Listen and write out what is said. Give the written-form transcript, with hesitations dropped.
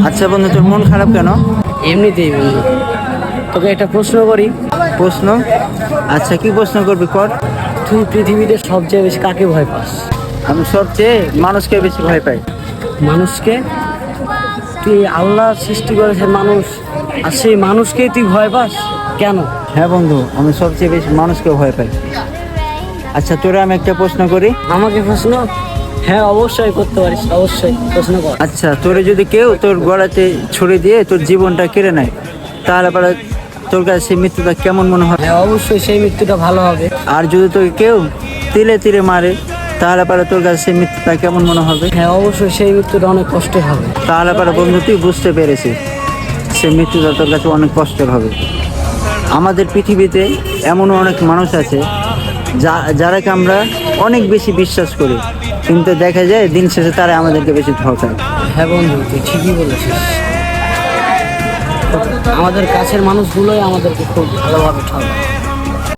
আচ্ছা বন্ধু, তোর মন খারাপ কেন? এমনিতেই বন্ধু, তোকে একটা প্রশ্ন করি। প্রশ্ন? আচ্ছা, কি প্রশ্ন করবি কর। তুই পৃথিবীতে সবচেয়ে বেশি কাকে ভয় পাস? আমি সবচেয়ে মানুষকে বেশি ভয় পাই। মানুষকে? তুই আল্লাহ সৃষ্টি করেছেন মানুষ, আর সেই মানুষকেই তুই ভয় পাস কেন? হ্যাঁ বন্ধু, আমি সবচেয়ে বেশি মানুষকে ভয় পাই। আচ্ছা, তোরা আমি একটা প্রশ্ন করি। আমাকে প্রশ্ন? হ্যাঁ, অবশ্যই করতে পারিস, অবশ্যই প্রশ্ন কর। আচ্ছা, তোরে যদি কেউ তোর গলাতে ছুরি দিয়ে তোর জীবনটা কেড়ে নেয়, তাহলে পরে তোর কাছে সেই মৃত্যুটা কেমন মনে হয়? হ্যাঁ, অবশ্যই সেই মৃত্যুটা ভালো হবে। আর যদি তোকে কেউ তিলে তিলে মারে, তাহলে পরে তোর কাছে সেই মৃত্যুটা কেমন মনে হবে? হ্যাঁ, অবশ্যই সেই মৃত্যুটা অনেক কষ্টের হবে। তাহলে পরে বন্ধু, তুই বুঝতে পেরেছিস সেই মৃত্যুটা তোর কাছে অনেক কষ্টের হবে। আমাদের পৃথিবীতে এমনও অনেক মানুষ আছে যারাকে আমরা অনেক বেশি বিশ্বাস করি, কিন্তু দেখা যায় দিন শেষে তারা আমাদেরকে বেশি ঠকায়। হ্যাঁ বন্ধু, তুই ঠিকই বলেছিস। আমাদের কাছের মানুষগুলোই আমাদেরকে খুব ভালোভাবে ঠকায়।